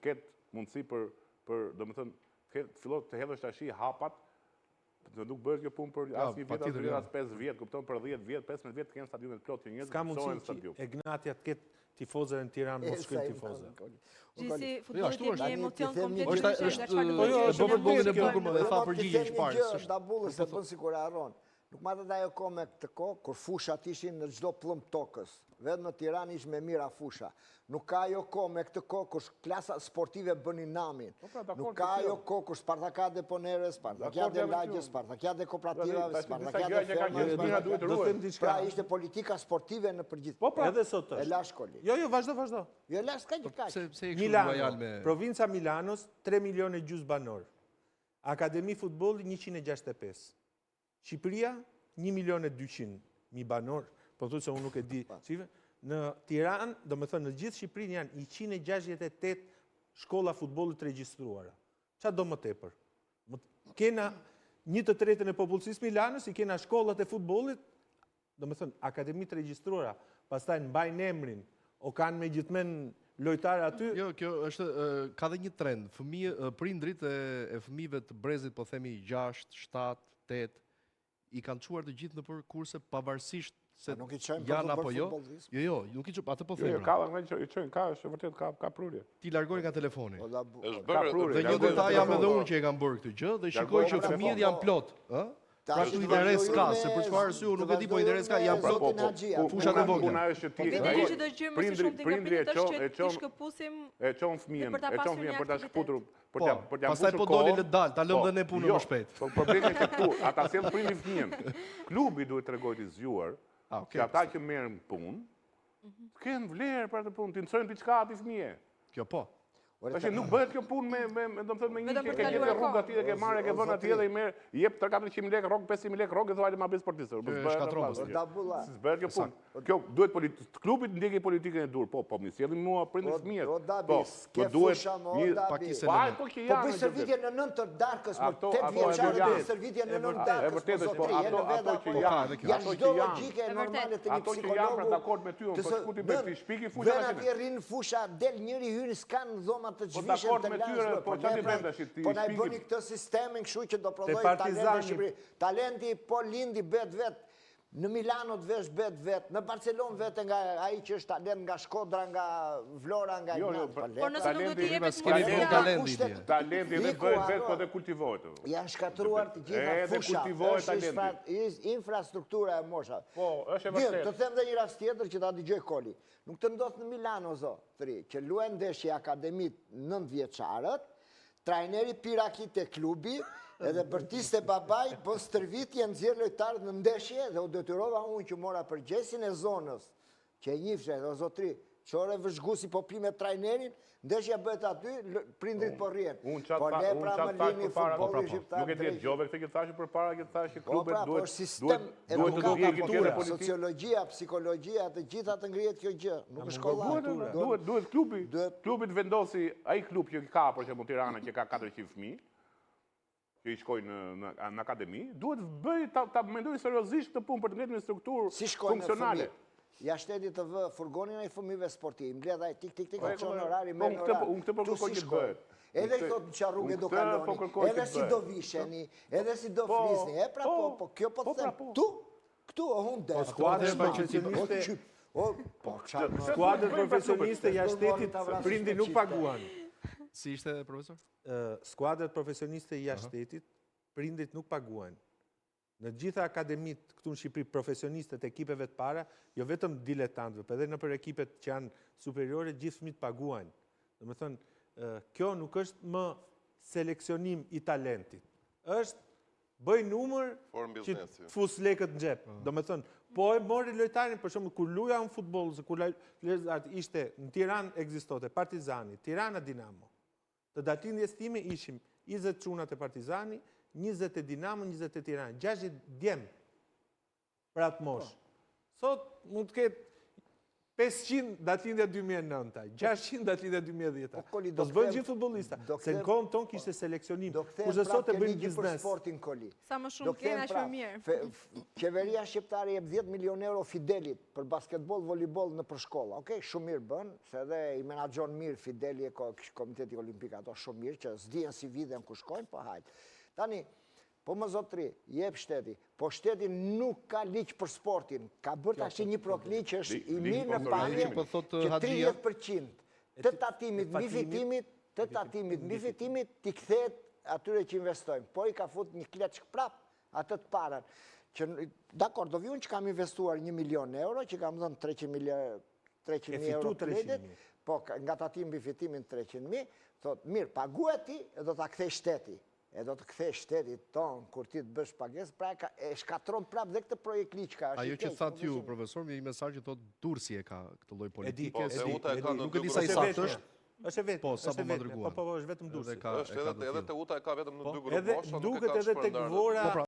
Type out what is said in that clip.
ketë mundësi për domethënë, fillot të hedhësh tash hapat, nuk bëhet kjo punë për asnjë vjet, as 5 vjet, kupton, për 10 vjet, 15 vjet të kenë stadionet plot që njerëzit mësojnë stadium. Ska mundësi që Egnatja të ketë tifozë në Tiranë, mos shkojnë tifozë. Gjithsi futbolli ka një emocion komplet ndryshe. Nuk ma të da jo ko me këtë ko, kur fushat ishin në gjdo plëm tokës. Vedë në Tiranë ish me mira fusha. Nuk ka jo ko me këtë ko, kur klasa sportive bëni namin. Nuk ka jo ko, kur Spartakade Ponere, Spartakade Lagjes, Spartakade Kooperativave, Spartakade Fermës. Pra ishte politika sportive në përgjithë. Edhe sot është. E lashkolli. Jo, vazhdo. Jo, lash ka një kaq. Milano, provinca Milanos, 3 milion e gjys banor. Akademi futbolli 165. Shqipëria, 1.200.000 banor, po thutë se unë nuk e di cife. Në Tiranë, do me thënë, në gjithë Shqipërinë janë 168 shkolla futbollit regjistruara. Qa do më tepër? Kena 1/3 e popullsisë Milanës, i kena shkollat e futbollit, do me thënë, akademit regjistruara, pastaj në mbajnë emrin, o kanë me gjithmen lojtarë aty. Jo, kjo është, ka dhe një trend. Prindrit e fëmijëve të Brezit, po themi 6, 7, 8, i kanë quar të gjithë në për kurse pavarësisht se janë apo jo. Jo, nuk i qëmë, atë po themi. Është vërtet, ka prurje. Ti largoj nga telefoni. Ka prurje. Dhe një detaj jam edhe unë që e kam bërë këtë gjë, dhe shikoj që fëmijët janë plot. Pra tu interes ka, se për çfarë arsye nuk e di, po interes ka, janë plot fushat e vogla. E çon fëmijën për ta shkputur, pastaj po doli le dal, ta lëm dhe ne punën më shpejt. Po problemi është këtu, ata sjell prindi fëmijën. Klubi duhet tregoj të zgjuar që ata që merren punë, kanë vlerë për atë punë, ti mësojnë diçka atij fëmijë. Kjo po. Tash nuk bëhet kjo punë me domethënë me një që ke gjetur rrugë aty dhe ke marrë ke vënë aty dhe i merr, i jep 3-400 lekë rrogë, 500 lekë rrogë, thonë ma bëj sportistë. S'bëhet kjo punë. Kjo duhet klubit ndjekë politikën e dur. Po më sjellim mua prindërit fëmijët. Po duhet një pakisë. Po bëj shërbitje në 9 të darkës, më 8 vjeçare bëj shërbitje në 9 darkës. E vërtetë po ato që janë, janë çdo logjike normale të një ato që janë për dakord me ty, po shku ti bëj shpiki fusha. Vën atje rrin fusha, del njëri hyn s'kan dhoma të zhvishën të lashme. Po çfarë bën tash ti? Po na bëni këtë sistemin kështu që do prodhoj talent në Shqipëri. Talenti po lindi bet vet. Në Milano të vesh bet vet, në Barcelonë vetë nga ai që është talent nga Shkodra, nga Vlora, nga Por nëse nuk do t'i jepet talenti dhe bëhet vet po të kultivohet. Janë shkatruar të gjitha fushat. Infrastruktura e mosha. Po, është e vërtetë. Të them edhe një rast tjetër që ta dëgjoj Koli. Nuk të ndodh në Milano zotëri, që luajnë ndeshje akademit 9 vjeçarët, trajneri pirakit e klubi, edhe bërtiste babaj, po stërvitje nxjerr lojtarët në ndeshje dhe u detyrova unë që mora përgjegjësin e zonës, që e njifshe dhe o zotri, çore vëzhgusi po pi me trajnerin, ndeshja bëhet aty, prindrit po rrien. Po ne pra më lini futbolli shqiptar. Nuk e di dëgjove këtë që thashë përpara, që thashë klubet duhet sistem edukator, sociologjia, psikologjia, të gjitha të ngrihet kjo gjë. Nuk është shkolla. Duhet klubi të vendosi ai klub që ka për shembull Tirana që ka 400 fëmijë, që i shkojnë në akademi, duhet bëj ta mendojnë seriozisht këtë punë për të ngritur një strukturë funksionale. Ja shteti të vë furgonin e fëmijëve sportiv, mbledh ai tik çon orari me orar. Unë këtë po kërkoj që bëhet. Edhe i thotë çfarë rrugë do kaloni, edhe si do visheni, edhe si do flisni. E pra po, kjo po them. Këtu o hundë. Skuadrët profesioniste jashtë shtetit prindi nuk paguan. Si ishte, profesor? Skuadrët profesioniste jashtë shtetit prindit nuk paguan. Në gjitha akademit këtu në Shqipëri, profesionistët e ekipeve të para, jo vetëm diletantëve, për edhe në për ekipet që janë superiore, gjithë fëmijët paguajnë. Dhe me thënë, kjo nuk është më seleksionim i talentit. është bëj numër që fus lekët në gjep. Do me thënë, po e mori lojtarin, për shumë, kur luja në futbol, kur ishte në Tiranë ekzistote, Partizani, Tirana Dinamo. Të datindjes time ishim 20 çunat e Partizani, 20 e Dinamo, 20 e Tirana, 60 djem për atë mosh. Sot mund të ketë 500 datëlindja 2009, 600 datëlindja 2010. Po s'bën gjithë futbollista. Se në kohën tonë kishte seleksionim. Kurse sot e bëjnë biznes. Sa më shumë kena që më mirë. Qeveria shqiptare jep 10 milion euro Fidelit për basketbol, volleyball në për shkolla. Okej, shumë mirë bën, se edhe i menaxhon mirë Fideli e Komiteti Olimpik ato shumë mirë që s'dihen si viden ku shkojnë, po hajt. Tani po më zotri, jep shteti, po shteti nuk ka ligj për sportin, ka bërë tash një prokli që është i mirë në pamje që 30% të tatimit mbi fitimit t'i kthehet atyre që investojnë. Po i ka fut një kleçk prap atë të parën. Dakor, do vjen që kam investuar 1 milion euro, që kam dhënë 300.000 euro kreditit, po nga tatimi mbi fitimin 300.000, thot mirë, paguaj ti e do ta kthej shteti. E do të kthej shtetit tonë, kur ti të bësh pagesë, pra e shkatron prap dhe këtë projekt liq ka. Ajo që thatë ju, profesor, me një mesazh që thotë Durrësi e ka këtë lloj politike. Nuk e di sa i saktë është. Është vetë. Po, sa po më dërguan. Po, është vetëm Durrësi. Edhe te UTA e ka vetëm në 2 grup mosha, nuk e ka duket edhe tek Vora.